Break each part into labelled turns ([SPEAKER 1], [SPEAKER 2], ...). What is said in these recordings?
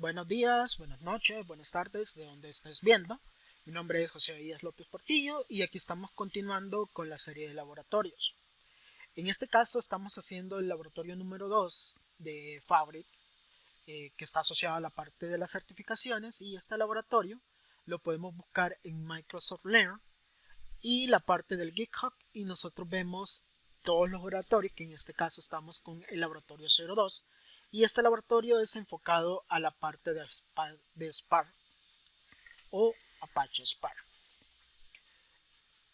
[SPEAKER 1] Buenos días, buenas noches, buenas tardes, de donde estés viendo. Mi nombre es José Díaz López Portillo y aquí estamos continuando con la serie de laboratorios. En este caso estamos haciendo el laboratorio número 2 de Fabric, que está asociado a la parte de las certificaciones, y este laboratorio lo podemos buscar en Microsoft Learn y la parte del GitHub, y nosotros vemos todos los laboratorios, que en este caso estamos con el laboratorio 02, y este laboratorio es enfocado a la parte de Spark o Apache Spark.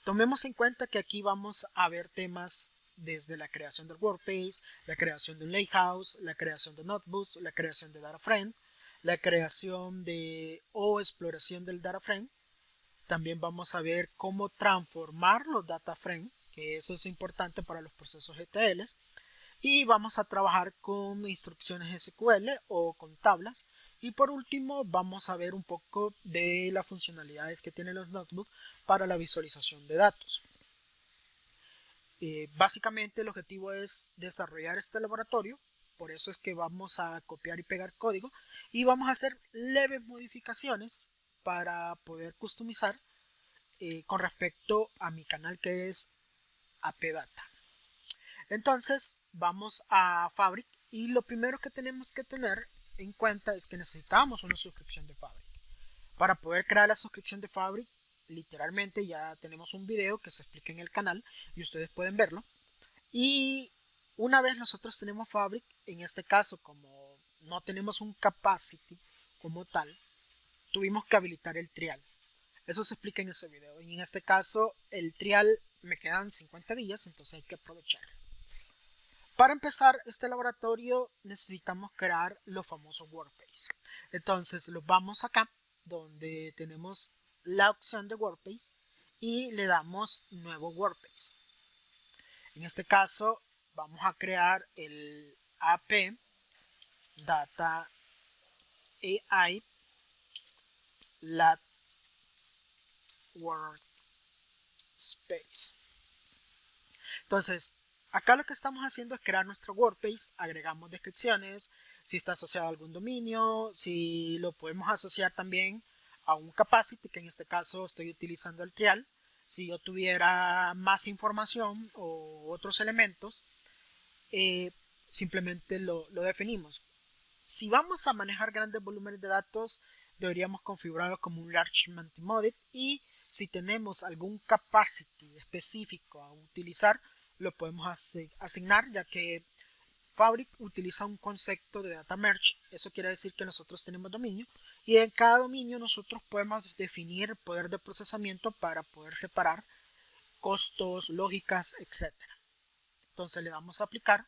[SPEAKER 1] Tomemos en cuenta que aquí vamos a ver temas desde la creación del workspace, la creación de un lakehouse, la creación de notebooks, la creación de data frame, la creación de o exploración del data frame. También vamos a ver cómo transformar los data frame, que eso es importante para los procesos ETL. Y vamos a trabajar con instrucciones SQL o con tablas. Y por último vamos a ver un poco de las funcionalidades que tienen los notebooks para la visualización de datos. Básicamente el objetivo es desarrollar este laboratorio. Por eso es que vamos a copiar y pegar código. Y vamos a hacer leves modificaciones para poder customizar con respecto a mi canal, que es AppData. Entonces vamos a Fabric y lo primero que tenemos que tener en cuenta es que necesitamos una suscripción de Fabric. Para poder crear la suscripción de Fabric, literalmente ya tenemos un video que se explica en el canal y ustedes pueden verlo. Y una vez nosotros tenemos Fabric, en este caso como no tenemos un capacity como tal, tuvimos que habilitar el trial. Eso se explica en ese video. Y en este caso el trial me quedan 50 días, entonces hay que aprovechar. Para empezar este laboratorio necesitamos crear los famosos workspace. Entonces los vamos acá donde tenemos la opción de workspace y le damos nuevo workspace. En este caso vamos a crear el AP Data AI Lat Workspace. Entonces acá lo que estamos haciendo es crear nuestro workspace, agregamos descripciones, si está asociado a algún dominio, si lo podemos asociar también a un capacity, que en este caso estoy utilizando el trial. Si yo tuviera más información o otros elementos, simplemente lo definimos. Si vamos a manejar grandes volúmenes de datos, deberíamos configurarlo como un large multimodal, y si tenemos algún capacity específico a utilizar, lo podemos asignar, ya que Fabric utiliza un concepto de data merge. Eso quiere decir que nosotros tenemos dominio y en cada dominio nosotros podemos definir poder de procesamiento para poder separar costos, lógicas, etc. Entonces le damos a aplicar.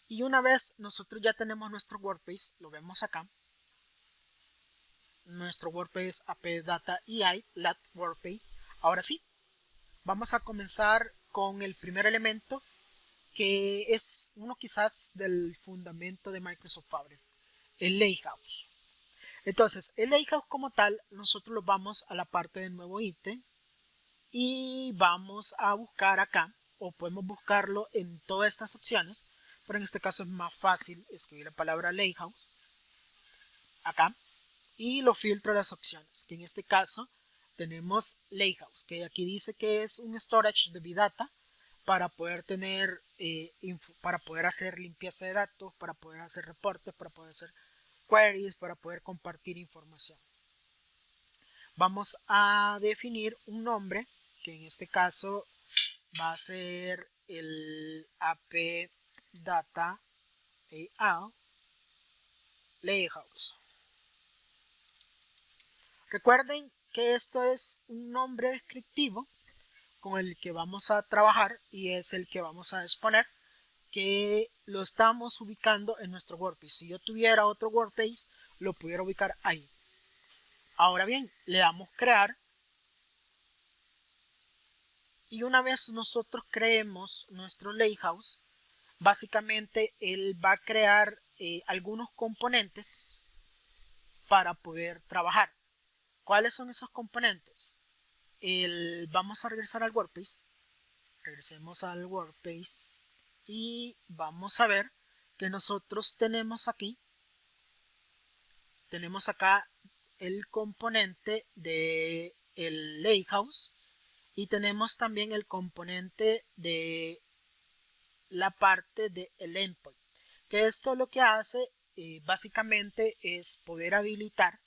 [SPEAKER 1] Y una vez nosotros ya tenemos nuestro workspace, lo vemos acá, nuestro workspace AppData AI Lat Workspace. Ahora sí, vamos a comenzar con el primer elemento, que es uno quizás del fundamento de Microsoft Fabric, el Lakehouse. Entonces, el Lakehouse como tal, nosotros lo vamos a la parte del nuevo ítem y vamos a buscar acá, o podemos buscarlo en todas estas opciones, pero en este caso es más fácil escribir la palabra Lakehouse acá y lo filtro las opciones, que en este caso tenemos Lakehouse, que aquí dice que es un storage de Big Data para poder tener para poder hacer limpieza de datos, para poder hacer reportes, para poder hacer queries, para poder compartir información. Vamos a definir un nombre, que en este caso va a ser el AP Data AI Lakehouse. Recuerden que esto es un nombre descriptivo con el que vamos a trabajar y es el que vamos a exponer, que lo estamos ubicando en nuestro workspace. Si yo tuviera otro workspace, lo pudiera ubicar ahí. Ahora bien, le damos crear y una vez nosotros creemos nuestro Lakehouse, básicamente él va a crear algunos componentes para poder trabajar. ¿Cuáles son esos componentes? Vamos a regresar al workspace. Regresemos al workspace. y vamos a ver que nosotros tenemos acá el componente de el lakehouse y tenemos también el componente de la parte del endpoint, que esto lo que hace básicamente es poder habilitar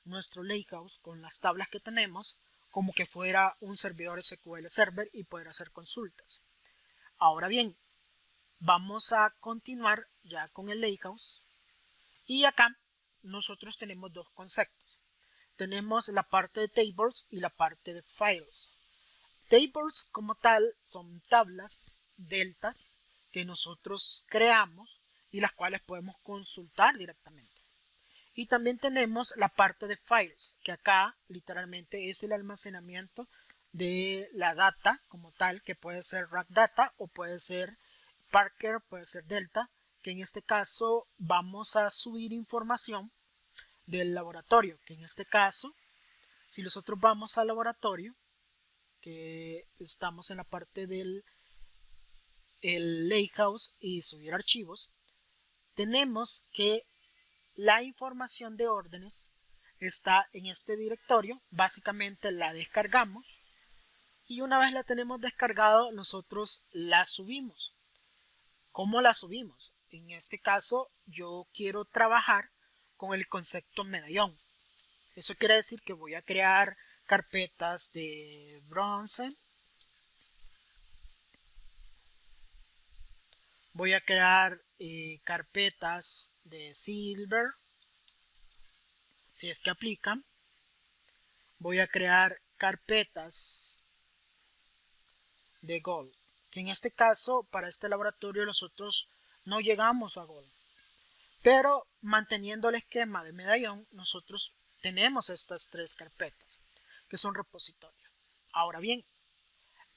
[SPEAKER 1] nuestro lakehouse con las tablas que tenemos como que fuera un servidor SQL Server y poder hacer consultas. Ahora bien, vamos a continuar ya con el lakehouse y acá nosotros tenemos dos conceptos. Tenemos la parte de tables y la parte de files. Tables como tal son tablas deltas que nosotros creamos y las cuales podemos consultar directamente. Y también tenemos la parte de files, que acá literalmente es el almacenamiento de la data como tal, que puede ser rack data o puede ser Parquet, puede ser Delta, que en este caso vamos a subir información del laboratorio, que en este caso, si nosotros vamos al laboratorio, que estamos en la parte del lakehouse y subir archivos, tenemos que la información de órdenes está en este directorio. Básicamente la descargamos y una vez la tenemos descargado nosotros la subimos. ¿Cómo la subimos? En este caso yo quiero trabajar con el concepto medallón. Eso quiere decir que voy a crear carpetas de bronce, voy a crear carpetas de silver, si es que aplican, voy a crear carpetas de gold, que en este caso para este laboratorio nosotros no llegamos a gold, pero manteniendo el esquema de medallón nosotros tenemos estas tres carpetas que son repositorios. Ahora bien,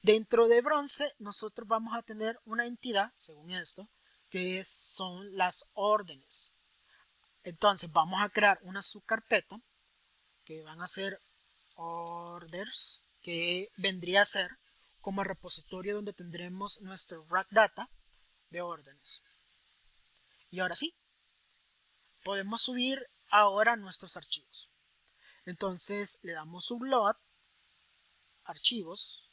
[SPEAKER 1] dentro de bronce nosotros vamos a tener una entidad, según esto, que son las órdenes. Entonces vamos a crear una subcarpeta que van a ser orders, que vendría a ser como el repositorio donde tendremos nuestro rack data de órdenes. Y ahora sí, podemos subir ahora nuestros archivos. Entonces le damos upload, archivos,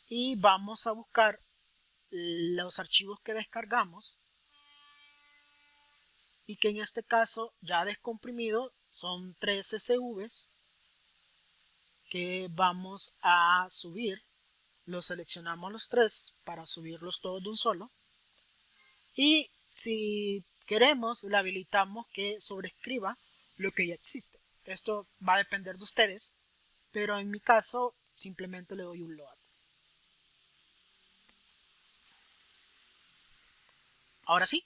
[SPEAKER 1] y vamos a buscar los archivos que descargamos y que en este caso ya descomprimido son 3 SVs que vamos a subir. Los seleccionamos los tres para subirlos todos de un solo y si queremos le habilitamos que sobrescriba lo que ya existe. Esto va a depender de ustedes, pero en mi caso simplemente le doy un load. Ahora sí,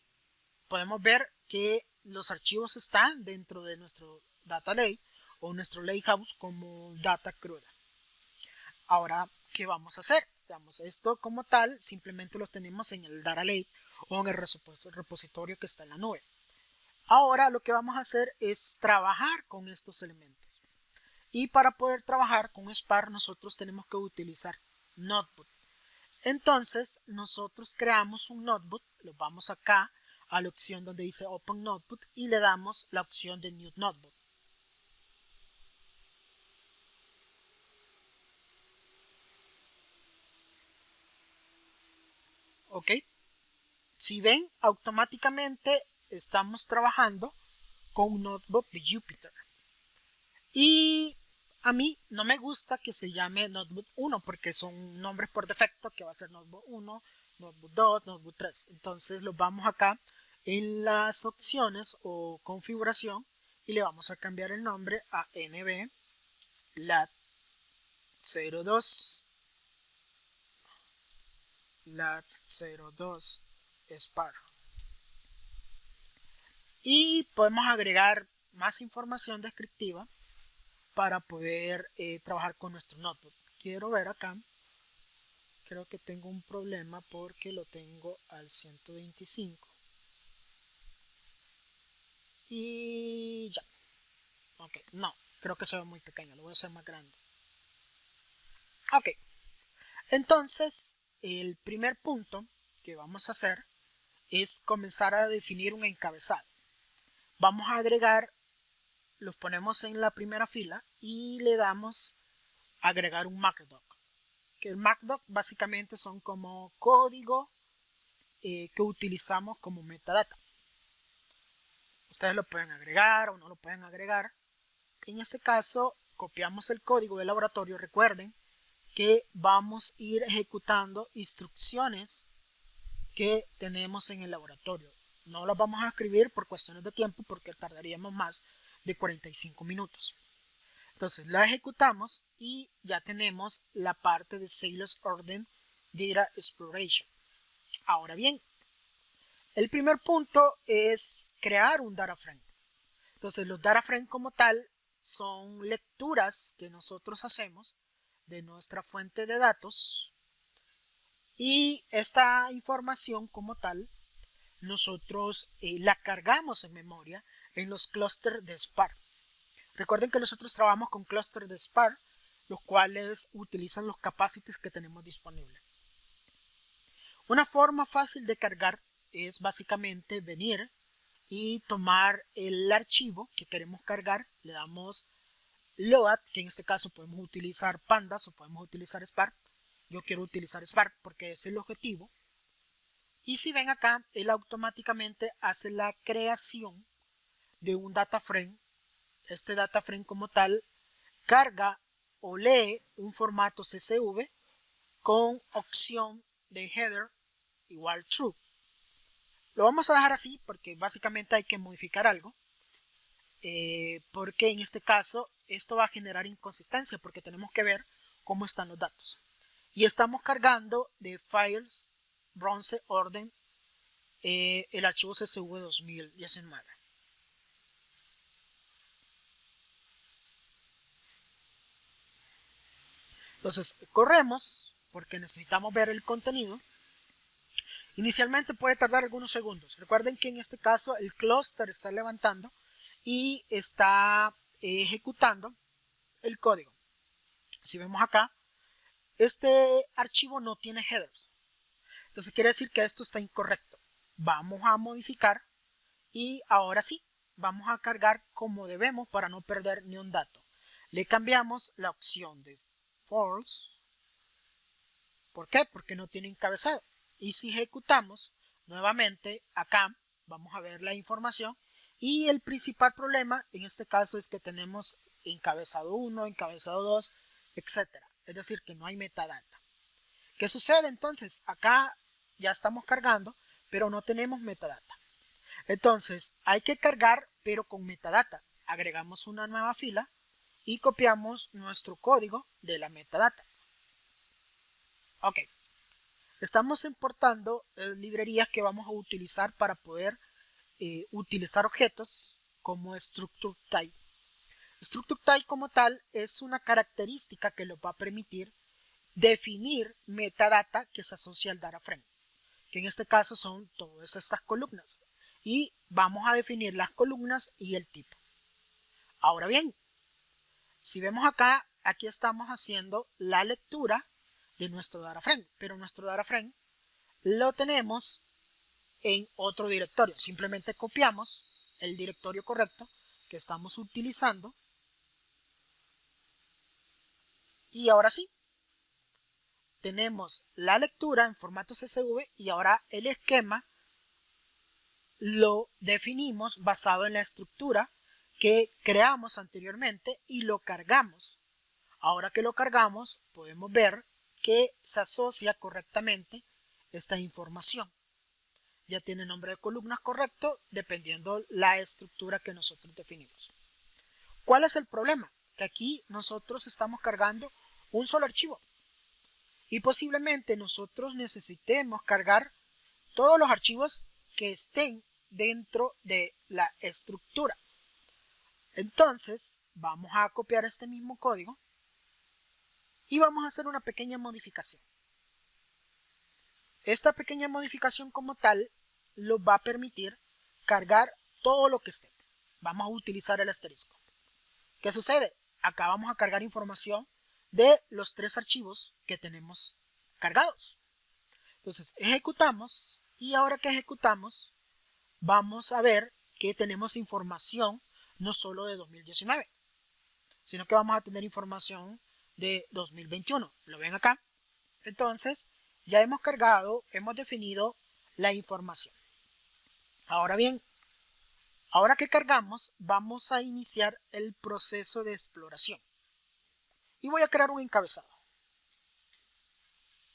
[SPEAKER 1] podemos ver que los archivos están dentro de nuestro data lake o nuestro lakehouse como data cruda. Ahora, ¿qué vamos a hacer? Digamos, esto como tal simplemente lo tenemos en el data lake o en el repositorio que está en la nube. Ahora lo que vamos a hacer es trabajar con estos elementos. Y para poder trabajar con Spark nosotros tenemos que utilizar Notebook. Entonces nosotros creamos un notebook, lo vamos acá a la opción donde dice Open Notebook y le damos la opción de New Notebook. Ok, si ven automáticamente estamos trabajando con un notebook de Jupyter. Y a mí no me gusta que se llame Notebook 1 porque son nombres por defecto que va a ser Notebook 1, Notebook 2, Notebook 3. Entonces los vamos acá en las opciones o configuración y le vamos a cambiar el nombre a NB lat 02 Spark. Y podemos agregar más información descriptiva para poder trabajar con nuestro notebook. Quiero ver acá. Creo que tengo un problema porque lo tengo al 125. Y ya. Ok, no, creo que se ve muy pequeño. Lo voy a hacer más grande. Ok. Entonces, el primer punto que vamos a hacer es comenzar a definir un encabezado. Vamos a agregar, los ponemos en la primera fila y le damos agregar un markdoc. Que el markdoc básicamente son como código que utilizamos como metadata. Ustedes lo pueden agregar o no lo pueden agregar. En este caso, copiamos el código del laboratorio. Recuerden que vamos a ir ejecutando instrucciones que tenemos en el laboratorio. No las vamos a escribir por cuestiones de tiempo porque tardaríamos más de 45 minutos. Entonces la ejecutamos y ya tenemos la parte de Sales Order Data Exploration. Ahora bien, el primer punto es crear un data frame. Entonces los data frame como tal son lecturas que nosotros hacemos de nuestra fuente de datos y esta información como tal nosotros la cargamos en memoria en los clústeres de Spark. Recuerden que nosotros trabajamos con clústeres de Spark, los cuales utilizan los capacities que tenemos disponibles. Una forma fácil de cargar es básicamente venir y tomar el archivo que queremos cargar, le damos load, que en este caso podemos utilizar pandas o podemos utilizar Spark. Yo quiero utilizar Spark porque es el objetivo. Y si ven acá, él automáticamente hace la creación de un data frame. Este data frame como tal carga o lee un formato CSV con opción de header igual true. Lo vamos a dejar así porque básicamente hay que modificar algo. Porque en este caso esto va a generar inconsistencia porque tenemos que ver cómo están los datos. Y estamos cargando de files bronce orden el archivo CSV 2019. Entonces corremos porque necesitamos ver el contenido. Inicialmente puede tardar algunos segundos. Recuerden que en este caso el clúster está levantando y está ejecutando el código. Si vemos acá, este archivo no tiene headers. Entonces quiere decir que esto está incorrecto. Vamos a modificar y ahora sí, vamos a cargar como debemos para no perder ni un dato. Le cambiamos la opción de false. ¿Por qué? Porque no tiene encabezado. Y si ejecutamos nuevamente acá, vamos a ver la información. Y el principal problema en este caso es que tenemos encabezado 1, encabezado 2, etc. Es decir, que no hay metadata. ¿Qué sucede entonces? Acá ya estamos cargando, pero no tenemos metadata. Entonces hay que cargar, pero con metadata. Agregamos una nueva fila y copiamos nuestro código de la metadata. Ok. Estamos importando librerías que vamos a utilizar para poder utilizar objetos como structure type. Structure type como tal es una característica que nos va a permitir definir metadata que se asocia al data frame, que en este caso son todas estas columnas. Y vamos a definir las columnas y el tipo. Ahora bien, si vemos acá, aquí estamos haciendo la lectura de nuestro data frame, pero nuestro data frame lo tenemos en otro directorio. Simplemente copiamos el directorio correcto que estamos utilizando y ahora sí, tenemos la lectura en formato CSV y ahora el esquema lo definimos basado en la estructura que creamos anteriormente y lo cargamos. Ahora que lo cargamos, podemos ver que se asocia correctamente esta información. Ya tiene nombre de columnas correcto dependiendo la estructura que nosotros definimos. ¿Cuál es el problema? Que aquí nosotros estamos cargando un solo archivo y posiblemente nosotros necesitemos cargar todos los archivos que estén dentro de la estructura. Entonces vamos a copiar este mismo código y vamos a hacer una pequeña modificación. Esta pequeña modificación como tal nos va a permitir cargar todo lo que esté. Vamos a utilizar el asterisco. ¿Qué sucede? Acá vamos a cargar información de los 3 archivos que tenemos cargados. Entonces ejecutamos Y ahora que ejecutamos, vamos a ver que tenemos información no solo de 2019, sino que vamos a tener información de 2021. ¿Lo ven acá? Entonces, ya hemos cargado, hemos definido la información. Ahora bien, ahora que cargamos, vamos a iniciar el proceso de exploración. Y voy a crear un encabezado.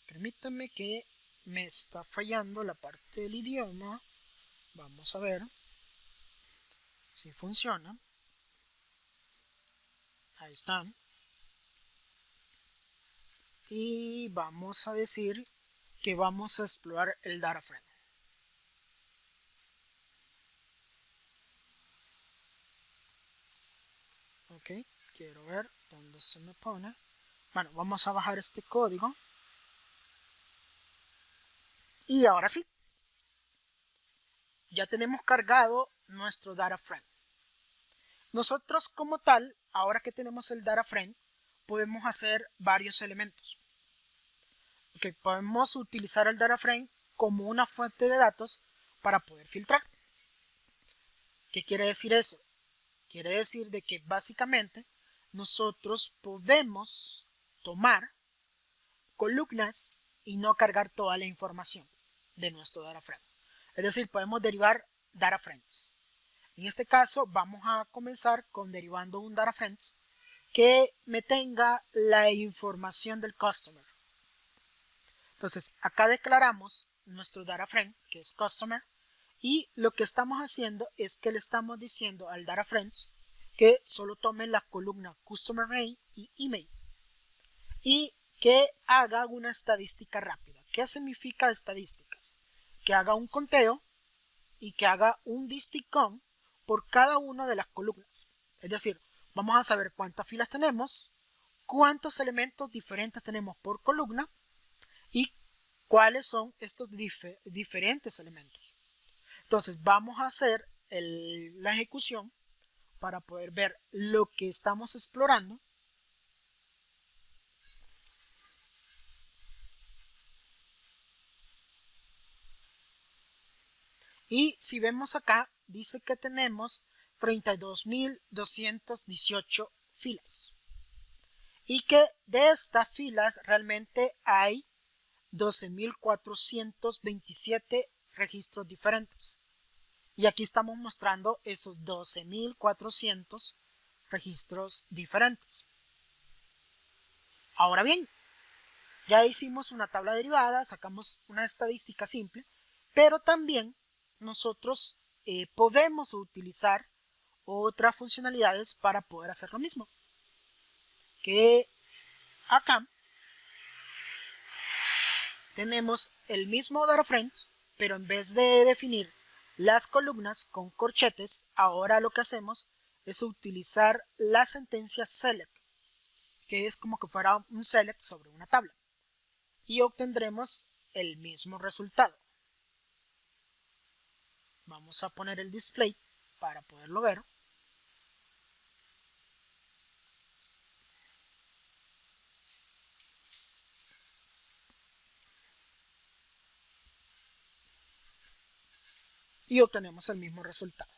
[SPEAKER 1] Permítanme que me está fallando la parte del idioma. Vamos a ver si funciona. Ahí está. Y vamos a decir que vamos a explorar el data frame. Ok, quiero ver dónde se me pone. Bueno, vamos a bajar este código. Y ahora sí, ya tenemos cargado nuestro data frame. Nosotros como tal, ahora que tenemos el data frame, podemos hacer varios elementos. Okay, podemos utilizar el data frame como una fuente de datos para poder filtrar. ¿Qué quiere decir eso? Quiere decir de que básicamente nosotros podemos tomar columnas y no cargar toda la información de nuestro data frame. Es decir, podemos derivar data frames. En este caso vamos a comenzar con derivando un data frames que me tenga la información del customer. Entonces acá declaramos nuestro data frame, que es customer, y lo que estamos haciendo es que le estamos diciendo al data frames que solo tome la columna customer name y email y que haga una estadística rápida. ¿Qué significa estadísticas? Que haga un conteo y que haga un disticom por cada una de las columnas. Es decir, vamos a saber cuántas filas tenemos, cuántos elementos diferentes tenemos por columna y cuáles son estos diferentes elementos. Entonces vamos a hacer la ejecución para poder ver lo que estamos explorando. Y si vemos acá, dice que tenemos 32.218 filas. Y que de estas filas realmente hay 12.427 registros diferentes. Y aquí estamos mostrando esos 12.400 registros diferentes. Ahora bien, ya hicimos una tabla derivada, sacamos una estadística simple, pero también nosotros podemos utilizar otras funcionalidades para poder hacer lo mismo. Que acá tenemos el mismo data frames, pero en vez de definir las columnas con corchetes, ahora lo que hacemos es utilizar la sentencia select, que es como que fuera un select sobre una tabla, y obtendremos el mismo resultado. Vamos a poner el display para poderlo ver. Y obtenemos el mismo resultado.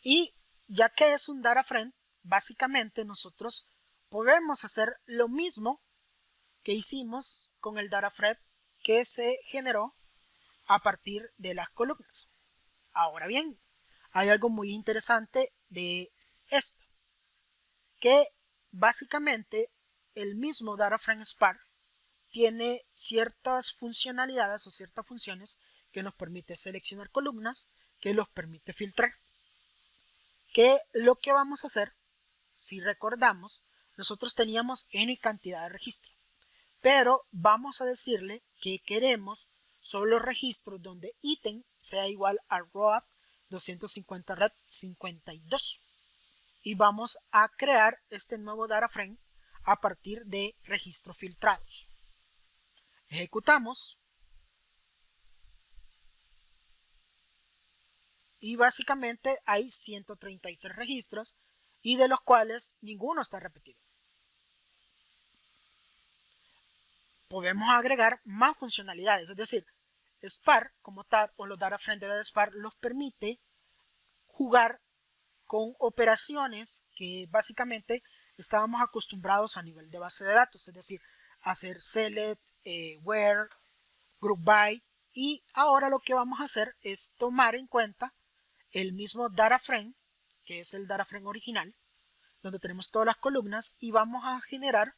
[SPEAKER 1] Y ya que es un data frame, básicamente nosotros podemos hacer lo mismo que hicimos con el data frame que se generó a partir de las columnas. Ahora bien, hay algo muy interesante de esto, que básicamente el mismo data frame Spark tiene ciertas funcionalidades o ciertas funciones que nos permite seleccionar columnas, que nos permite filtrar. Que lo que vamos a hacer, si recordamos, nosotros teníamos n cantidad de registros, pero vamos a decirle que queremos solo registros donde ítem sea igual a road 250 red 52 y vamos a crear este nuevo data frame a partir de registros filtrados. Ejecutamos y básicamente hay 133 registros y de los cuales ninguno está repetido. Podemos agregar más funcionalidades, es decir, Spark como tal, o los data frames de Spark, los permite jugar con operaciones que básicamente estábamos acostumbrados a nivel de base de datos, es decir, hacer select, where, group by, y ahora lo que vamos a hacer es tomar en cuenta el mismo data frame, que es el data frame original, donde tenemos todas las columnas, y vamos a generar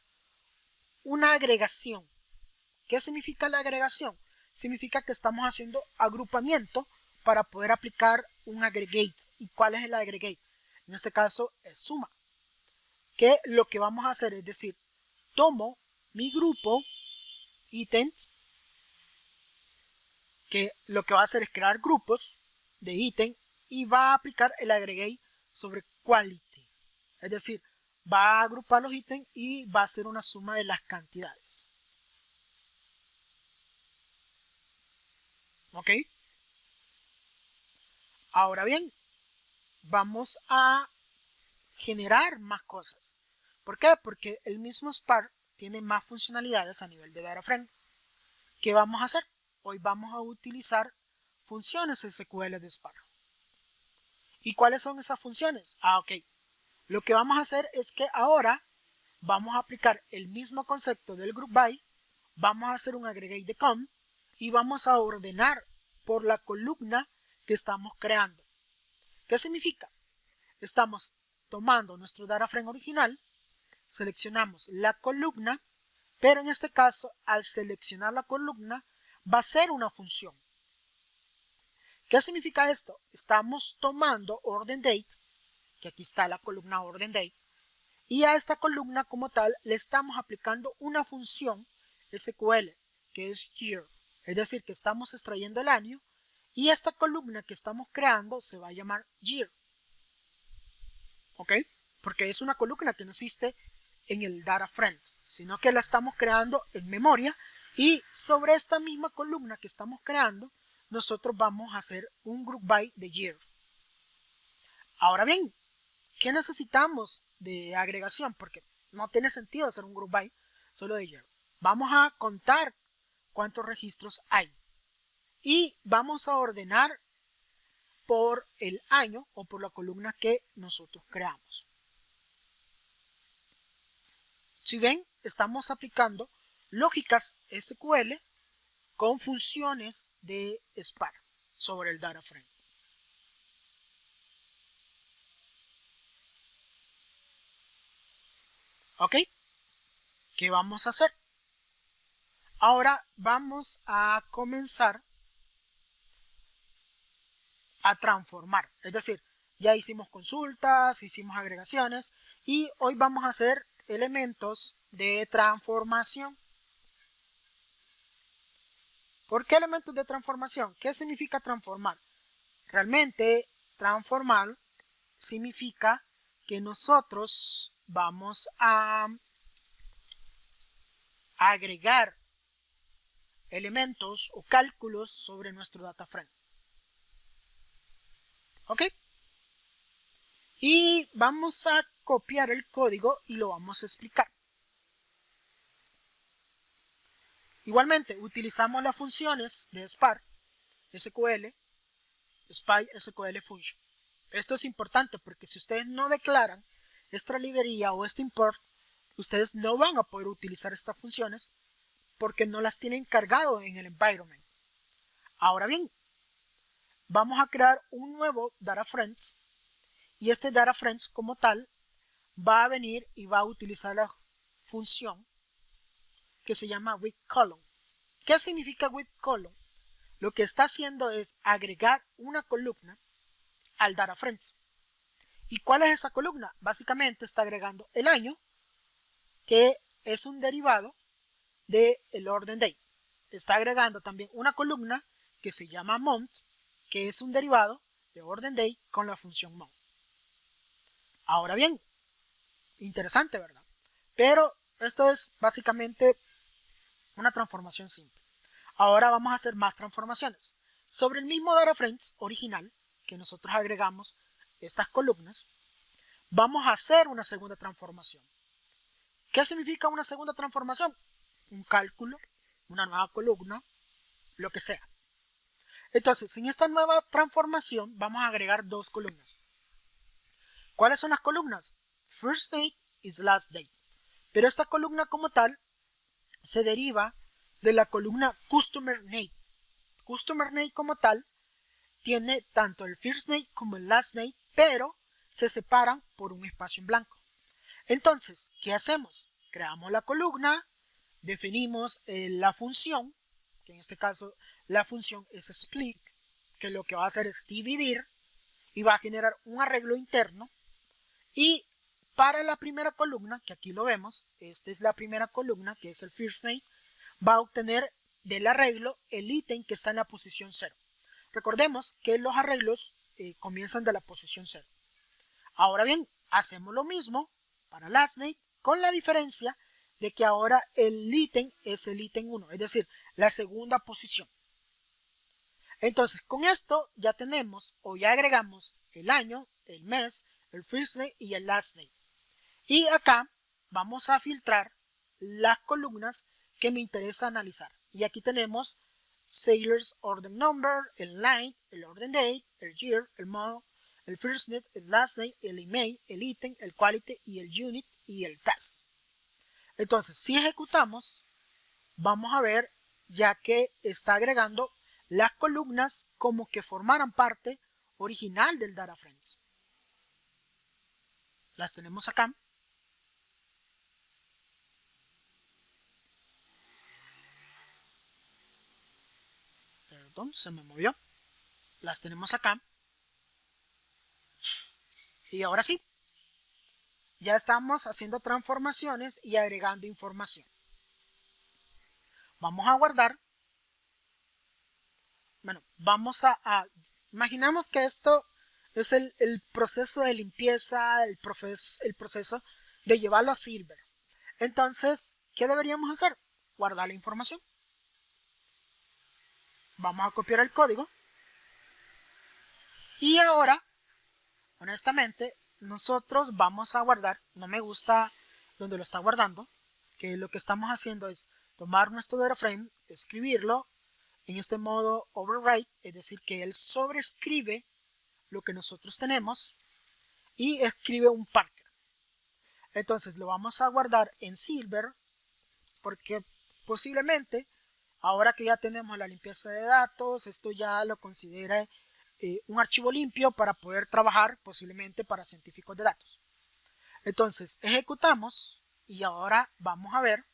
[SPEAKER 1] una agregación. ¿Qué significa la agregación? Significa que estamos haciendo agrupamiento para poder aplicar un aggregate. ¿Y cuál es el aggregate? En este caso es suma. Que lo que vamos a hacer es decir, tomo mi grupo ítems, que lo que va a hacer es crear grupos de ítem y va a aplicar el aggregate sobre quality. Es decir, va a agrupar los ítems y va a hacer una suma de las cantidades. ¿Ok? Ahora bien, vamos a generar más cosas. ¿Por qué? Porque el mismo Spark tiene más funcionalidades a nivel de data frame. ¿Qué vamos a hacer? Hoy vamos a utilizar funciones SQL de Spark. ¿Y cuáles son esas funciones? Ok. Lo que vamos a hacer es que ahora vamos a aplicar el mismo concepto del group by, vamos a hacer un aggregate de com y vamos a ordenar por la columna que estamos creando. ¿Qué significa? Estamos tomando nuestro data frame original, seleccionamos la columna, pero en este caso al seleccionar la columna va a ser una función. ¿Qué significa esto? Estamos tomando orden date, que aquí está la columna orden date, y a esta columna como tal le estamos aplicando una función SQL que es year, es decir que estamos extrayendo el año y esta columna que estamos creando se va a llamar year. ¿Ok? Porque es una columna que no existe en el data frame, sino que la estamos creando en memoria y sobre esta misma columna que estamos creando nosotros vamos a hacer un group by de year. Ahora bien, ¿qué necesitamos de agregación? Porque no tiene sentido hacer un group by solo de year. Vamos a contar cuántos registros hay y vamos a ordenar por el año o por la columna que nosotros creamos. Si ven, estamos aplicando lógicas SQL con funciones de Spark sobre el data frame. ¿Ok? ¿Qué vamos a hacer? Ahora vamos a comenzar a transformar. Es decir, ya hicimos consultas, hicimos agregaciones y hoy vamos a hacer elementos de transformación. ¿Por qué elementos de transformación? ¿Qué significa transformar? Realmente transformar significa que nosotros vamos a agregar elementos o cálculos sobre nuestro data frame. ¿Ok? Y vamos a copiar el código y lo vamos a explicar. Igualmente, utilizamos las funciones de Spark, SQL, Spy, SQL Function. Esto es importante porque si ustedes no declaran esta librería o este import, ustedes no van a poder utilizar estas funciones porque no las tienen cargado en el environment. Ahora bien, vamos a crear un nuevo data frames y este data frames como tal va a venir y va a utilizar la función que se llama with column. ¿Qué significa with column? Lo que está haciendo es agregar una columna al data frames. ¿Y cuál es esa columna? Básicamente está agregando el año, que es un derivado del orden date. Está agregando también una columna que se llama month, que es un derivado de orden date con la función month. Ahora bien, interesante, ¿verdad? Pero esto es básicamente una transformación simple. Ahora vamos a hacer más transformaciones. Sobre el mismo data frames original que nosotros agregamos estas columnas, vamos a hacer una segunda transformación. ¿Qué significa una segunda transformación? Un cálculo, una nueva columna, lo que sea. Entonces, en esta nueva transformación vamos a agregar dos columnas. ¿Cuáles son las columnas? First date y last date. Pero esta columna como tal se deriva de la columna customer name. Customer name como tal tiene tanto el first name como el last name, pero se separan por un espacio en blanco. Entonces, ¿qué hacemos? Creamos la columna, definimos la función, que en este caso la función es split, que lo que va a hacer es dividir y va a generar un arreglo interno. Y para la primera columna, que aquí lo vemos, esta es la primera columna, que es el first name, va a obtener del arreglo el ítem que está en la posición 0. Recordemos que los arreglos comienzan de la posición 0. Ahora bien, hacemos lo mismo para last name, con la diferencia de que ahora el ítem es el ítem 1, es decir, la segunda posición. Entonces, con esto ya tenemos o ya agregamos el año, el mes, el first name y el last name. Y acá vamos a filtrar las columnas que me interesa analizar. Y aquí tenemos Sailor's Order Number, el line, el Order Date, el Year, el Month, el First Name, el Last Name, el Email, el Item, el Quality y el Unit y el Task. Entonces, si ejecutamos, vamos a ver ya que está agregando las columnas como que formaran parte original del Data Frames. Las tenemos acá. Perdón, se me movió. Las tenemos acá. Y ahora sí, ya estamos haciendo transformaciones y agregando información. Vamos a guardar. Bueno, vamos a imaginamos que esto es el proceso de limpieza, el proceso de llevarlo a Silver. Entonces, ¿qué deberíamos hacer? Guardar la información. Vamos a copiar el código. Y ahora, honestamente, nosotros vamos a guardar. No me gusta donde lo está guardando. Que lo que estamos haciendo es tomar nuestro data frame, escribirlo en este modo overwrite, es decir, que él sobrescribe lo que nosotros tenemos y escribe un Parker. Entonces lo vamos a guardar en Silver porque posiblemente ahora que ya tenemos la limpieza de datos, esto ya lo considera un archivo limpio para poder trabajar posiblemente para científicos de datos. Entonces ejecutamos y ahora vamos a ver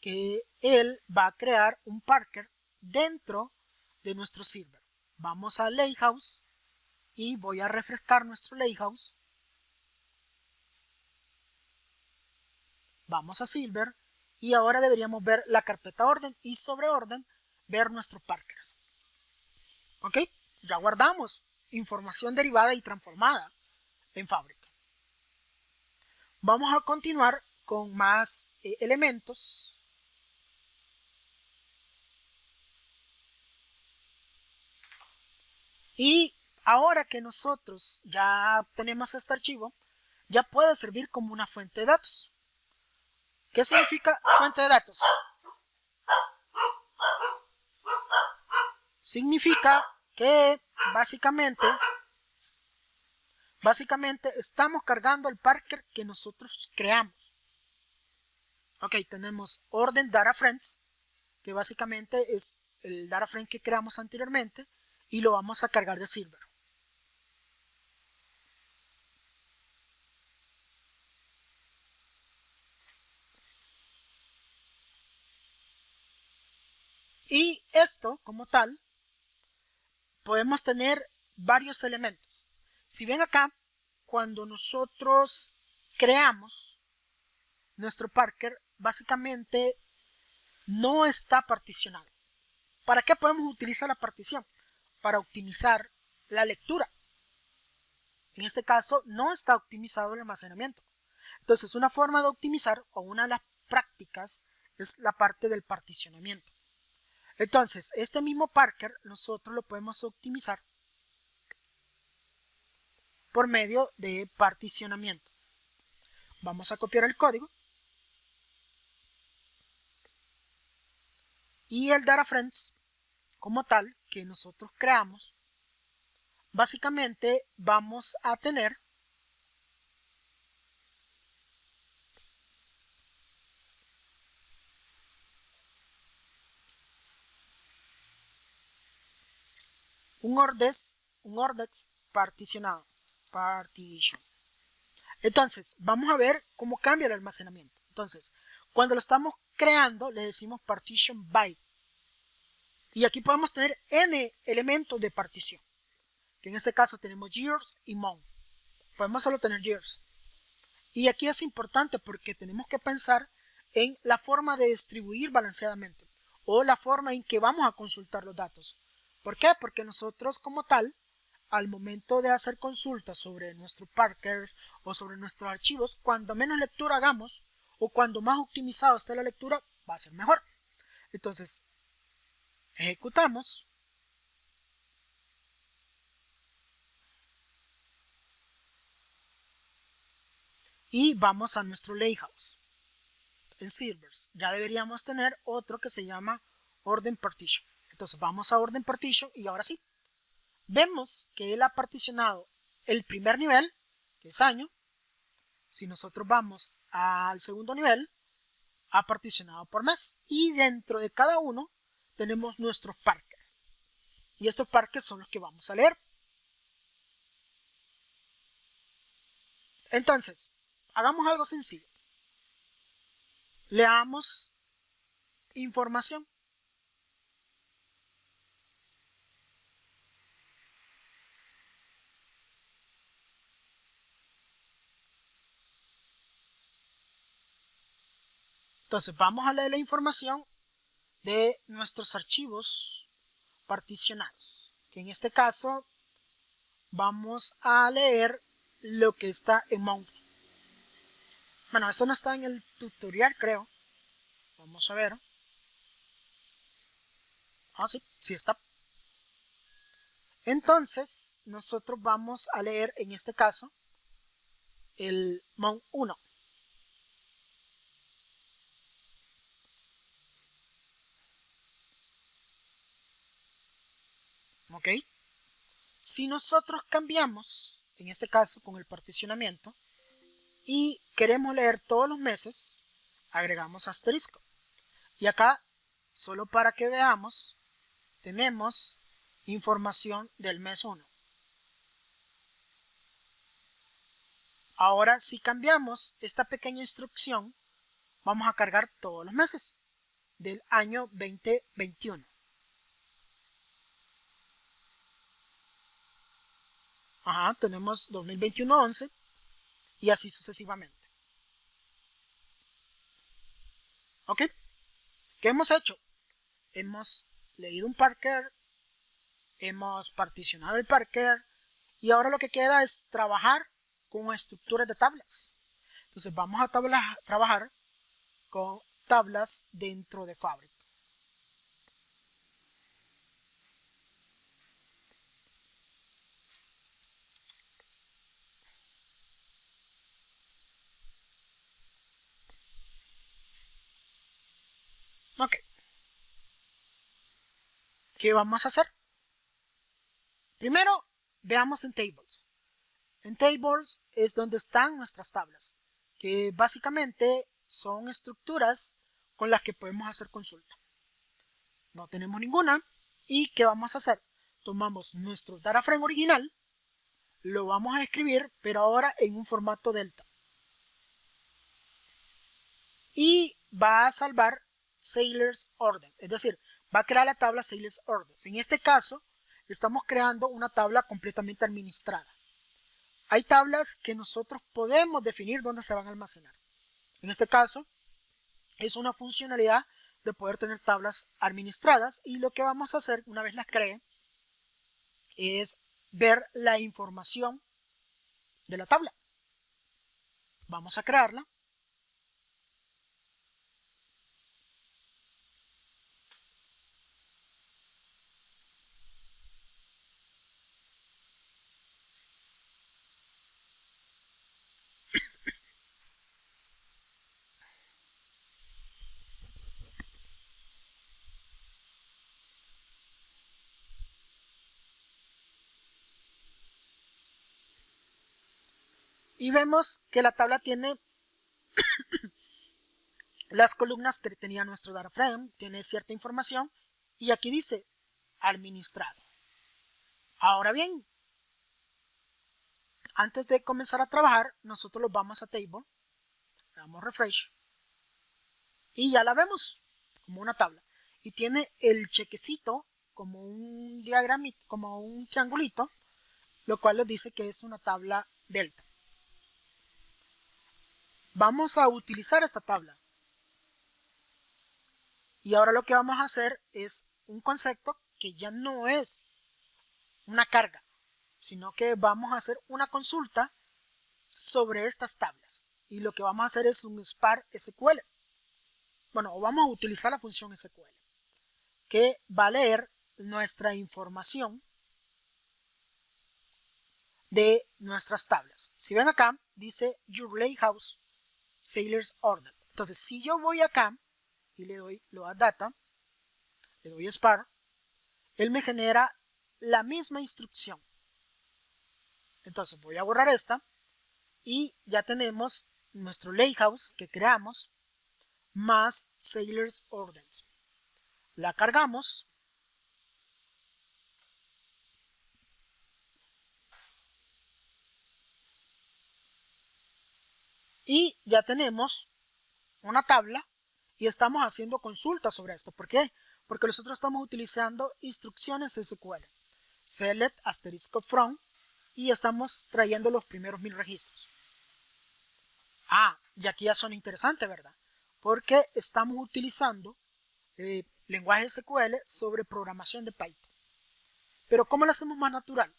[SPEAKER 1] que él va a crear un Parker dentro de nuestro Silver. Vamos a Lakehouse y voy a refrescar nuestro Lakehouse. Vamos a Silver y ahora deberíamos ver la carpeta orden y sobre orden ver nuestros Parkers. Ok, ya guardamos información derivada y transformada en fábrica. Vamos a continuar con más elementos. Y ahora que nosotros ya tenemos este archivo, ya puede servir como una fuente de datos. ¿Qué significa fuente de datos? Significa que básicamente estamos cargando el Parker que nosotros creamos. Ok, tenemos orden data frames, que básicamente es el data frame que creamos anteriormente, y lo vamos a cargar de Silver. Y esto, como tal, podemos tener varios elementos. Si ven acá, cuando nosotros creamos nuestro Parker, básicamente no está particionado. ¿Para qué podemos utilizar la partición? Para optimizar la lectura. En este caso, no está optimizado el almacenamiento. Entonces, una forma de optimizar o una de las prácticas es la parte del particionamiento. Entonces, este mismo Parker nosotros lo podemos optimizar por medio de particionamiento. Vamos a copiar el código. Y el data frames como tal, que nosotros creamos, básicamente vamos a tener un ordex particionado. Partition. Entonces, vamos a ver cómo cambia el almacenamiento. Entonces, cuando lo estamos creando, le decimos partition byte. Y aquí podemos tener n elementos de partición. Que en este caso tenemos years y month. Podemos solo tener years. Y aquí es importante porque tenemos que pensar en la forma de distribuir balanceadamente. O la forma en que vamos a consultar los datos. ¿Por qué? Porque nosotros como tal, al momento de hacer consultas sobre nuestro Parker o sobre nuestros archivos, cuando menos lectura hagamos o cuando más optimizado esté la lectura, va a ser mejor. Entonces, ejecutamos. Y vamos a nuestro Lakehouse. En Silvers ya deberíamos tener otro que se llama Order Partition. Entonces vamos a Order Partition y ahora sí. Vemos que él ha particionado el primer nivel, que es año. Si nosotros vamos al segundo nivel, ha particionado por mes. Y dentro de cada uno tenemos nuestros parques. Y estos parques son los que vamos a leer. Entonces, hagamos algo sencillo. Leamos información. Entonces vamos a leer la información de nuestros archivos particionados. Que en este caso vamos a leer lo que está en mount. Bueno, esto no está en el tutorial, creo. Vamos a ver. Ah, sí, sí está. Entonces, nosotros vamos a leer en este caso el mount 1. ¿Ok? Si nosotros cambiamos, en este caso con el particionamiento, y queremos leer todos los meses, agregamos asterisco. Y acá, solo para que veamos, tenemos información del mes 1. Ahora, si cambiamos esta pequeña instrucción, vamos a cargar todos los meses del año 2021. Ajá, tenemos 2021-11 y así sucesivamente. ¿Ok? ¿Qué hemos hecho? Hemos leído un Parker, hemos particionado el Parker y ahora lo que queda es trabajar con estructuras de tablas. Entonces vamos a trabajar con tablas dentro de Fabric. Ok. ¿Qué vamos a hacer? Primero, veamos en Tables. En Tables es donde están nuestras tablas, que básicamente son estructuras con las que podemos hacer consulta. No tenemos ninguna. ¿Y qué vamos a hacer? Tomamos nuestro data frame original, lo vamos a escribir, pero ahora en un formato delta. Y va a salvar Sailors Order, es decir, va a crear la tabla Sailors Order. En este caso, estamos creando una tabla completamente administrada. Hay tablas que nosotros podemos definir dónde se van a almacenar. En este caso, es una funcionalidad de poder tener tablas administradas y lo que vamos a hacer una vez las cree es ver la información de la tabla. Vamos a crearla. Y vemos que la tabla tiene las columnas que tenía nuestro data frame, tiene cierta información y aquí dice administrado. Ahora bien, antes de comenzar a trabajar, nosotros los vamos a table, le damos refresh y ya la vemos como una tabla y tiene el chequecito como un diagrama, como un triangulito, lo cual nos dice que es una tabla delta. Vamos a utilizar esta tabla y ahora lo que vamos a hacer es un concepto que ya no es una carga, sino que vamos a hacer una consulta sobre estas tablas y lo que vamos a hacer es un Spark SQL. Bueno, vamos a utilizar la función SQL que va a leer nuestra información de nuestras tablas. Si ven acá, dice Your Lakehouse Sailors Order. Entonces, si yo voy acá y le doy Load Data, le doy Spark, él me genera la misma instrucción. Entonces voy a borrar esta y ya tenemos nuestro Lakehouse que creamos más Sailors Orders. La cargamos y ya tenemos una tabla y estamos haciendo consultas sobre esto. ¿Por qué? Porque nosotros estamos utilizando instrucciones SQL. Select asterisco from y estamos trayendo los primeros 1000 registros. Y aquí ya son interesantes, ¿verdad? Porque estamos utilizando lenguaje SQL sobre programación de Python. Pero ¿cómo lo hacemos más natural?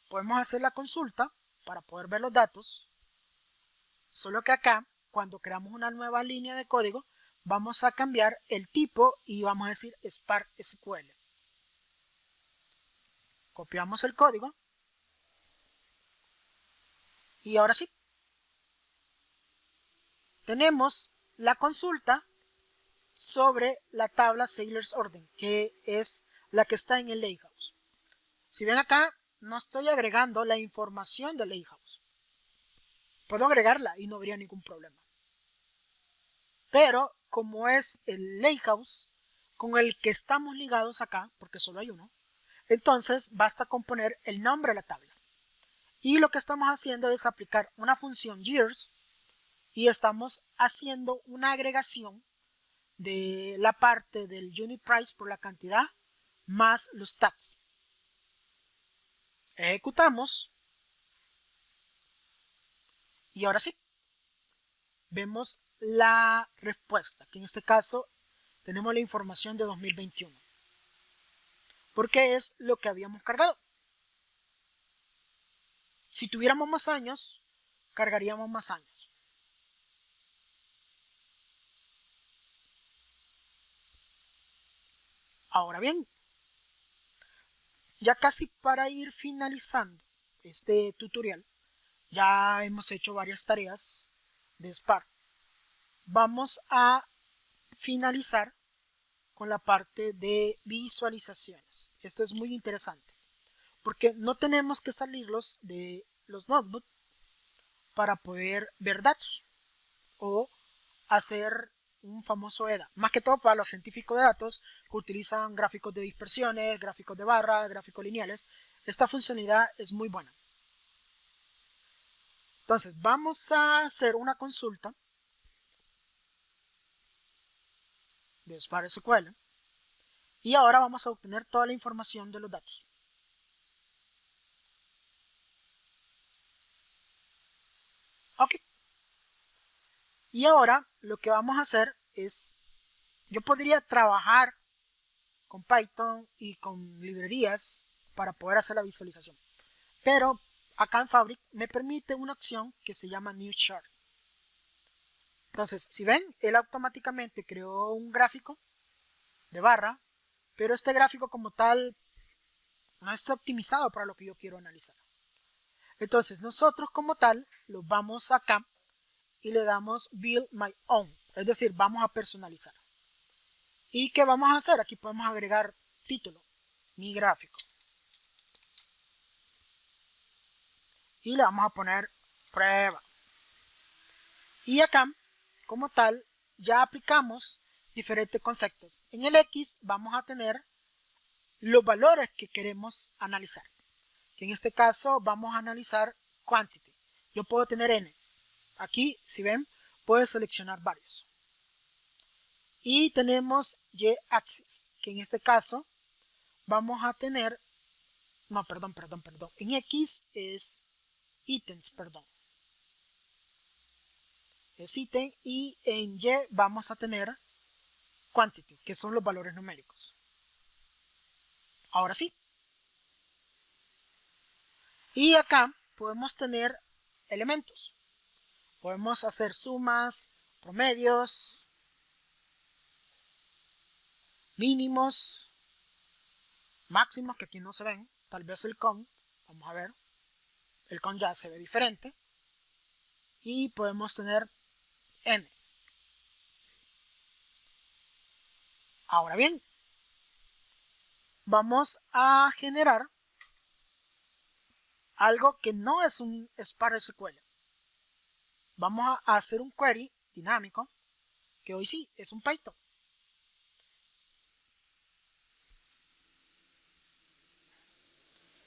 [SPEAKER 1] Podemos hacer la consulta para poder ver los datos, solo que acá, cuando creamos una nueva línea de código, vamos a cambiar el tipo y vamos a decir Spark SQL. Copiamos el código y ahora sí, tenemos la consulta sobre la tabla Sailors Order, que es la que está en el Lakehouse. Si ven acá, no estoy agregando la información del Lakehouse. Puedo agregarla y no habría ningún problema. Pero como es el Lakehouse con el que estamos ligados acá, porque solo hay uno, entonces basta con poner el nombre de la tabla. Y lo que estamos haciendo es aplicar una función years y estamos haciendo una agregación de la parte del unit price por la cantidad más los tags. Ejecutamos y ahora sí vemos la respuesta, que en este caso tenemos la información de 2021 porque es lo que habíamos cargado. Si tuviéramos más años, cargaríamos más años. Ahora bien, ya casi para ir finalizando este tutorial, ya hemos hecho varias tareas de Spark. Vamos a finalizar con la parte de visualizaciones. Esto es muy interesante porque no tenemos que salirlos de los notebooks para poder ver datos o hacer un famoso EDA, más que todo para los científicos de datos que utilizan gráficos de dispersiones, gráficos de barra, gráficos lineales. Esta funcionalidad es muy buena. Entonces vamos a hacer una consulta de Spark SQL y ahora vamos a obtener toda la información de los datos. Ok. Y ahora lo que vamos a hacer es, yo podría trabajar con Python y con librerías para poder hacer la visualización. Pero acá en Fabric me permite una opción que se llama New Chart. Entonces, si ven, él automáticamente creó un gráfico de barra, pero este gráfico como tal no está optimizado para lo que yo quiero analizar. Entonces, nosotros como tal, lo vamos acá y le damos Build My Own, es decir, vamos a personalizar. ¿Y qué vamos a hacer? Aquí podemos agregar título, mi gráfico. Y le vamos a poner prueba. Y acá, como tal, ya aplicamos diferentes conceptos. En el X vamos a tener los valores que queremos analizar. Que en este caso vamos a analizar quantity. Yo puedo tener n. Aquí, si ven, puedo seleccionar varios. Y tenemos y-axis, que en este caso vamos a tener, no, perdón. En X es ítems, es ítem, y en Y vamos a tener quantity, que son los valores numéricos. Ahora sí. Y acá podemos tener elementos. Podemos hacer sumas, promedios, mínimos, máximos, que aquí no se ven. Tal vez el con, vamos a ver, el con ya se ve diferente. Y podemos tener n. Ahora bien, vamos a generar algo que no es un Spark SQL. Vamos a hacer un query dinámico, que hoy sí es un Python.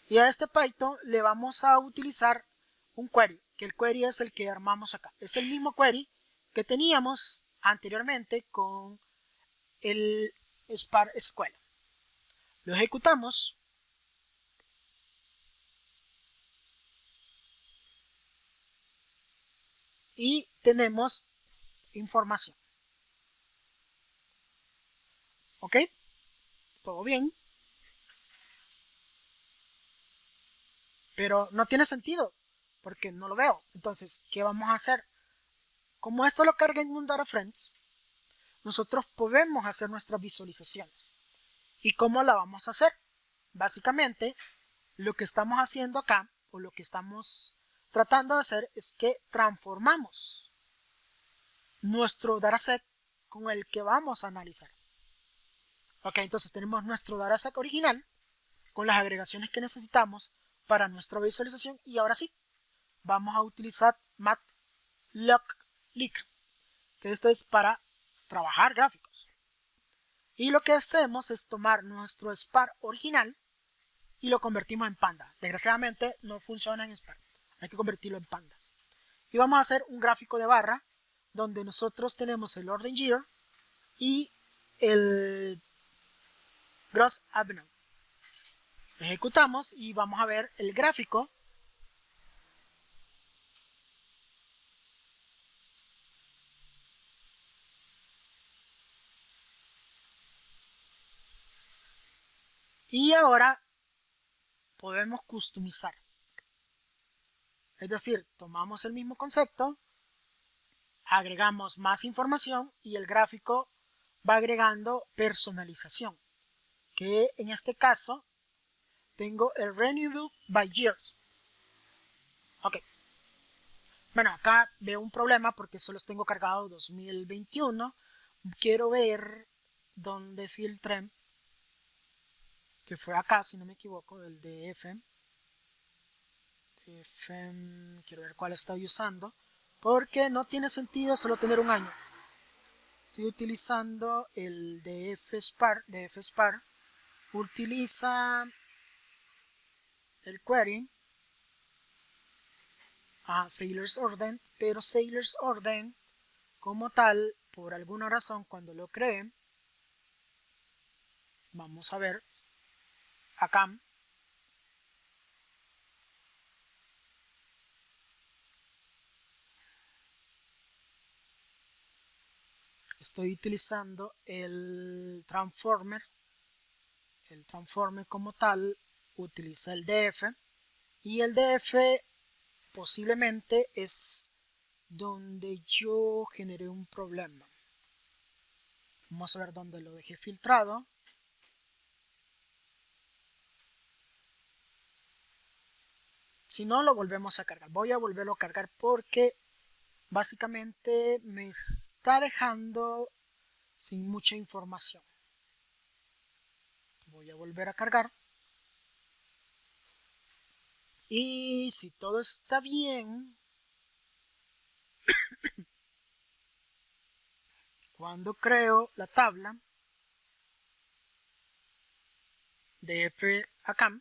[SPEAKER 1] Y a este Python le vamos a utilizar un query, que el query es el que armamos acá. Es el mismo query que teníamos anteriormente con el Spark SQL. Lo ejecutamos. Y tenemos información. ¿Ok? Todo bien. Pero no tiene sentido, porque no lo veo. Entonces, ¿qué vamos a hacer? Como esto lo carga en un Data Friends, nosotros podemos hacer nuestras visualizaciones. ¿Y cómo la vamos a hacer? Básicamente, lo que estamos haciendo acá, o lo que estamos tratando de hacer, es que transformamos nuestro dataset con el que vamos a analizar. Ok, entonces tenemos nuestro dataset original con las agregaciones que necesitamos para nuestra visualización, y ahora sí, vamos a utilizar Matplotlib, que esto es para trabajar gráficos. Y lo que hacemos es tomar nuestro Spark original y lo convertimos en Panda. Desgraciadamente no funciona en Spark, hay que convertirlo en pandas. Y vamos a hacer un gráfico de barra donde nosotros tenemos el Order Year y el Gross Avenue. Ejecutamos y vamos a ver el gráfico. Y ahora podemos customizar. Es decir, tomamos el mismo concepto, agregamos más información y el gráfico va agregando personalización. Que en este caso tengo el Renewable by Years. Ok. Bueno, acá veo un problema porque solo tengo cargado 2021. Quiero ver dónde filtré, que fue acá, si no me equivoco, el DF. Quiero ver cuál estoy usando, porque no tiene sentido solo tener un año. Estoy utilizando el DF-Spark. Utiliza el query a Sailor's Orden, pero Sailor's Orden como tal, por alguna razón, cuando lo creé, vamos a ver acá, estoy utilizando el transformer. El transformer como tal utiliza el DF, y el DF posiblemente es donde yo generé un problema. Vamos a ver dónde lo dejé filtrado. Si no, lo volvemos a cargar. Voy a volverlo a cargar porque básicamente me está dejando sin mucha información. Voy a volver a cargar. Y si todo está bien, Cuando creo la tabla de F a CAM,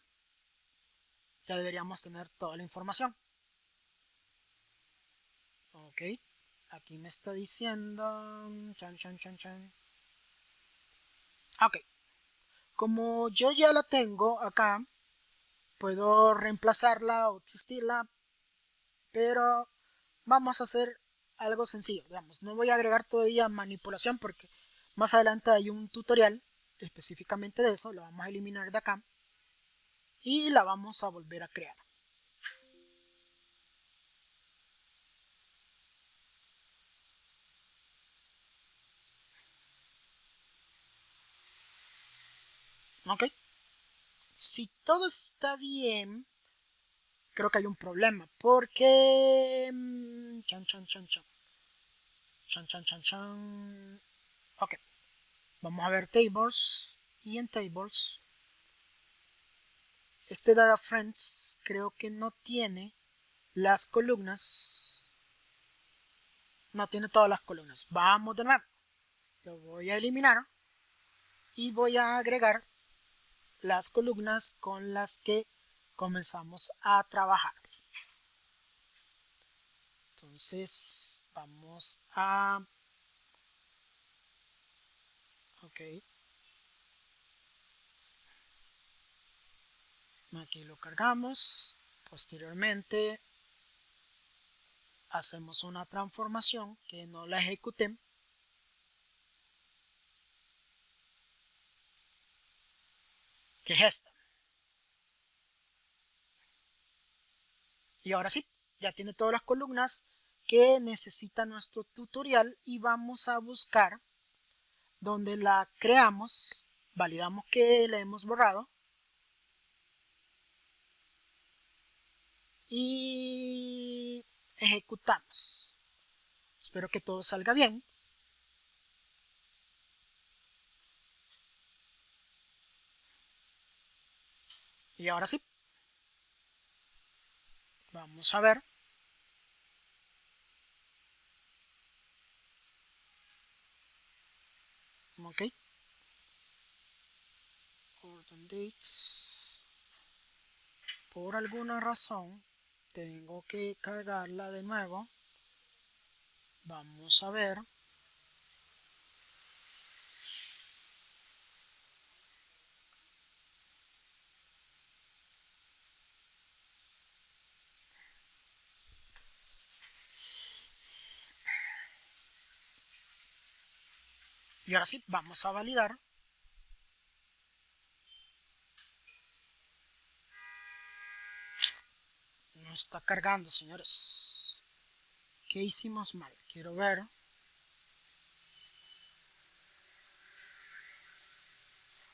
[SPEAKER 1] ya deberíamos tener toda la información. Ok, aquí me está diciendo ok, como yo ya la tengo acá, puedo reemplazarla o existirla, pero vamos a hacer algo sencillo. Digamos, no voy a agregar todavía manipulación porque más adelante hay un tutorial específicamente de eso. Lo vamos a eliminar de acá y la vamos a volver a crear. Ok, si todo está bien, creo que hay un problema porque ok, vamos a ver tables y en tables este data friends creo que no tiene las columnas, no tiene todas las columnas. Vamos de nuevo, lo voy a eliminar y voy a agregar las columnas con las que comenzamos a trabajar. Entonces vamos a ok, aquí lo cargamos. Posteriormente hacemos una transformación que no la ejecuté, que es esta. Y ahora sí, ya tiene todas las columnas que necesita nuestro tutorial y vamos a buscar donde la creamos, validamos que la hemos borrado y ejecutamos. Espero que todo salga bien. Y ahora sí, vamos a ver. Ok. Order dates. Por alguna razón tengo que cargarla de nuevo. Vamos a ver. Y ahora sí, vamos a validar. No está cargando, señores. ¿Qué hicimos mal? Quiero ver.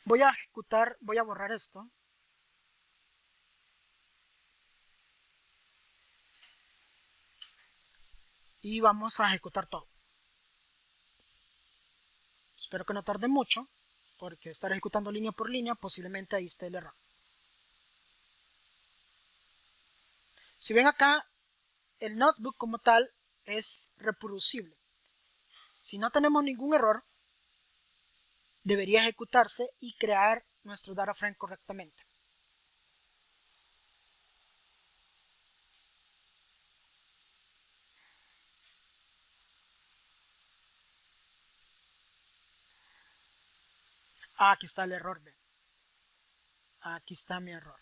[SPEAKER 1] Voy a ejecutar, voy a borrar esto. Y vamos a ejecutar todo. Espero que no tarde mucho, porque estar ejecutando línea por línea, posiblemente ahí esté el error. Si ven acá, el notebook como tal es reproducible. Si no tenemos ningún error, debería ejecutarse y crear nuestro data frame correctamente. Aquí está el error, ¿ve? Aquí está mi error.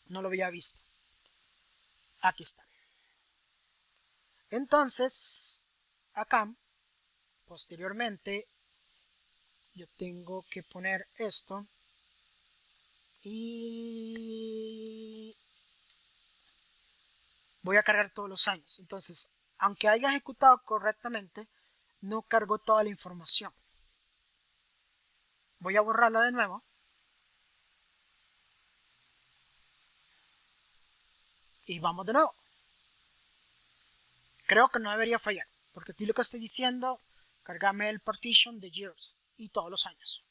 [SPEAKER 1] No lo había visto. Aquí está. Entonces, acá, posteriormente, yo tengo que poner esto y voy a cargar todos los años. Entonces, aunque haya ejecutado correctamente, no cargó toda la información. Voy a borrarla de nuevo. Y vamos de nuevo. Creo que no debería fallar, porque aquí lo que estoy diciendo, cargame el partition de years y todos los años.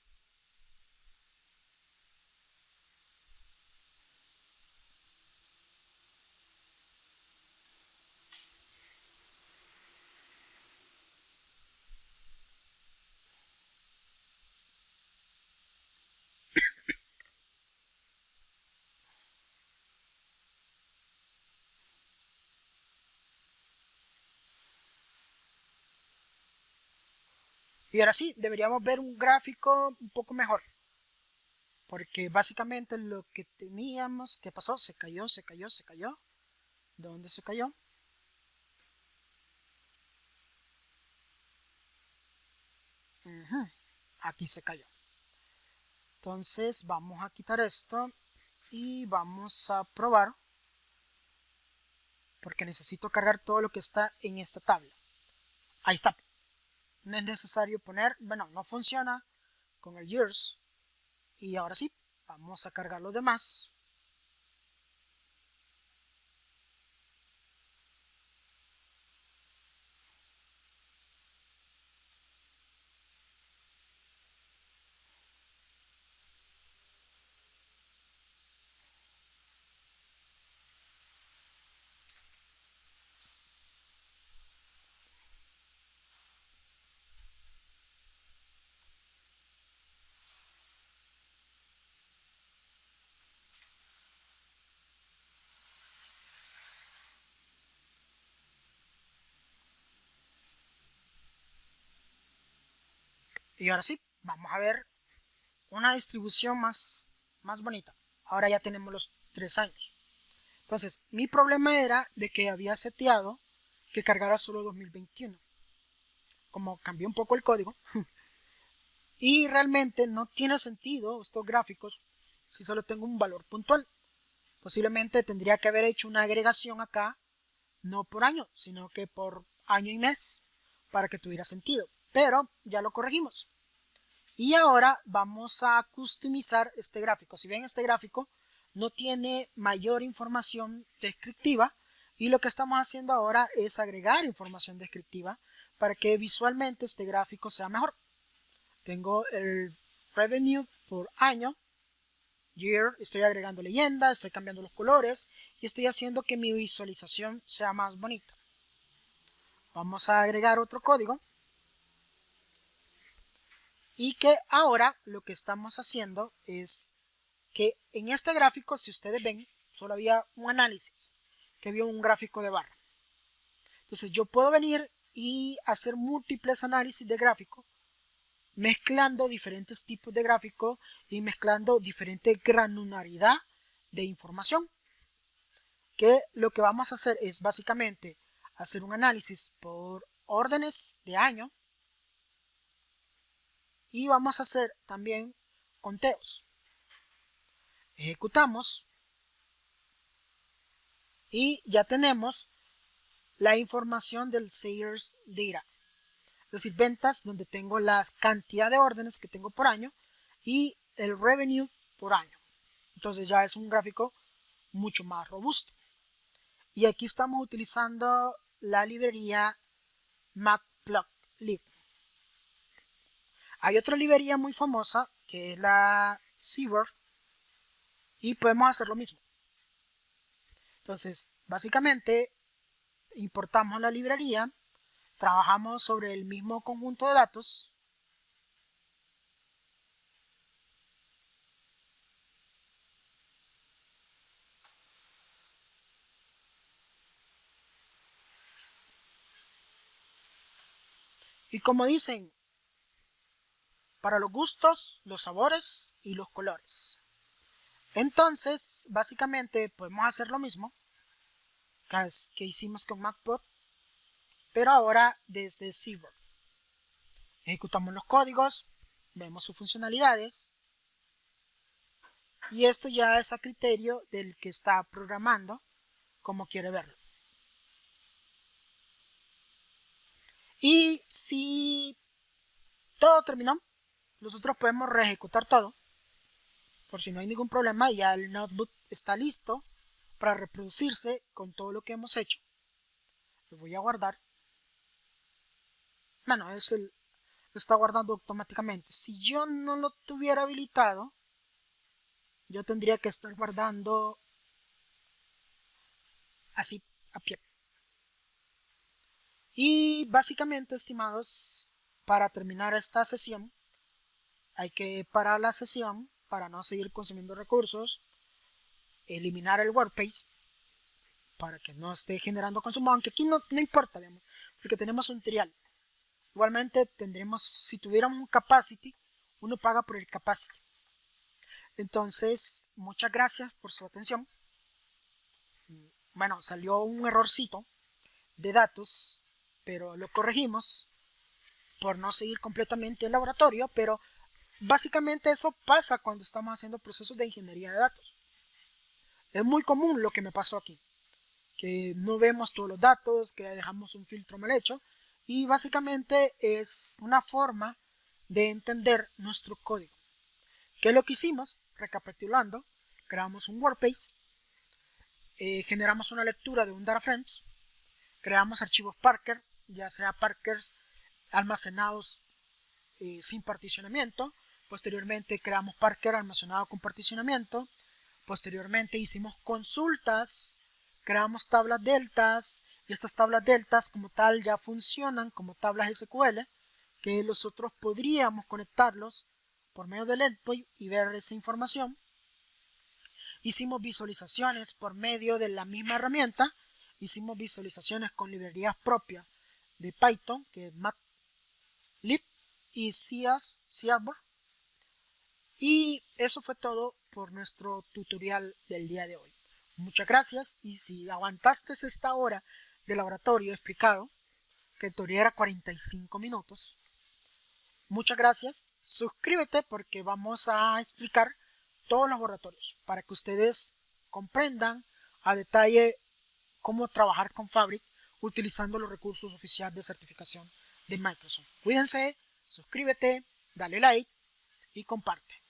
[SPEAKER 1] Y ahora sí, deberíamos ver un gráfico un poco mejor. Porque básicamente lo que teníamos, ¿qué pasó? Se cayó. ¿Dónde se cayó? Aquí se cayó. Entonces vamos a quitar esto y vamos a probar. Porque necesito cargar todo lo que está en esta tabla. Ahí está. No es necesario poner, bueno, no funciona con el years. Y ahora sí, vamos a cargar los demás. Y ahora sí, vamos a ver una distribución más bonita. Ahora ya tenemos los 3 años. Entonces, mi problema era de que había seteado que cargara solo 2021. Como cambié un poco el código. Y realmente no tiene sentido estos gráficos si solo tengo un valor puntual. Posiblemente tendría que haber hecho una agregación acá, no por año, sino que por año y mes, para que tuviera sentido. Pero ya lo corregimos. Y ahora vamos a customizar este gráfico. Si ven, este gráfico no tiene mayor información descriptiva y lo que estamos haciendo ahora es agregar información descriptiva para que visualmente este gráfico sea mejor. Tengo el revenue por año, year, estoy agregando leyenda, estoy cambiando los colores y estoy haciendo que mi visualización sea más bonita. Vamos a agregar otro código. Y que ahora lo que estamos haciendo es que en este gráfico, si ustedes ven, solo había un análisis, que vio un gráfico de barra. Entonces yo puedo venir y hacer múltiples análisis de gráfico, mezclando diferentes tipos de gráfico y mezclando diferente granularidad de información. Que lo que vamos a hacer es básicamente hacer un análisis por órdenes de año y vamos a hacer también conteos. Ejecutamos y ya tenemos la información del Sales Data, es decir, ventas, donde tengo la cantidad de órdenes que tengo por año y el revenue por año. Entonces ya es un gráfico mucho más robusto. Y aquí estamos utilizando la librería Matplotlib. Hay otra librería muy famosa que es la Seabird y podemos hacer lo mismo. Entonces, básicamente importamos la librería, trabajamos sobre el mismo conjunto de datos y como dicen, para los gustos, los sabores y los colores. Entonces, básicamente podemos hacer lo mismo que hicimos con Matplotlib, pero ahora desde Seabird. Ejecutamos los códigos, vemos sus funcionalidades y esto ya es a criterio del que está programando como quiere verlo. Y si todo terminó, nosotros podemos reejecutar todo por si no hay ningún problema. Ya el notebook está listo para reproducirse con todo lo que hemos hecho. Lo voy a guardar. Bueno, lo está guardando automáticamente. Si yo no lo tuviera habilitado, yo tendría que estar guardando así a pie. Y básicamente, estimados, para terminar esta sesión, hay que parar la sesión para no seguir consumiendo recursos, eliminar el workspace para que no esté generando consumo, aunque aquí no importa, digamos, porque tenemos un trial. Igualmente tendremos, si tuviéramos un capacity, uno paga por el capacity. Entonces, muchas gracias por su atención. Bueno, salió un errorcito de datos, pero lo corregimos por no seguir completamente el laboratorio, pero básicamente eso pasa cuando estamos haciendo procesos de ingeniería de datos. Es muy común lo que me pasó aquí, que no vemos todos los datos, que dejamos un filtro mal hecho, y básicamente es una forma de entender nuestro código. ¿Qué es lo que hicimos? Recapitulando, creamos un workspace, generamos una lectura de un data frames, creamos archivos Parquet, ya sea Parquets almacenados sin particionamiento. Posteriormente creamos Parquet almacenado con particionamiento. Posteriormente hicimos consultas, creamos tablas deltas, y estas tablas deltas como tal ya funcionan como tablas SQL, que nosotros podríamos conectarlos por medio del endpoint y ver esa información. Hicimos visualizaciones por medio de la misma herramienta, hicimos visualizaciones con librerías propias de Python, que es Matplotlib y Seaborn. Y eso fue todo por nuestro tutorial del día de hoy. Muchas gracias, y si aguantaste esta hora de laboratorio explicado, que en teoría era 45 minutos, muchas gracias. Suscríbete porque vamos a explicar todos los laboratorios para que ustedes comprendan a detalle cómo trabajar con Fabric utilizando los recursos oficiales de certificación de Microsoft. Cuídense, suscríbete, dale like y comparte.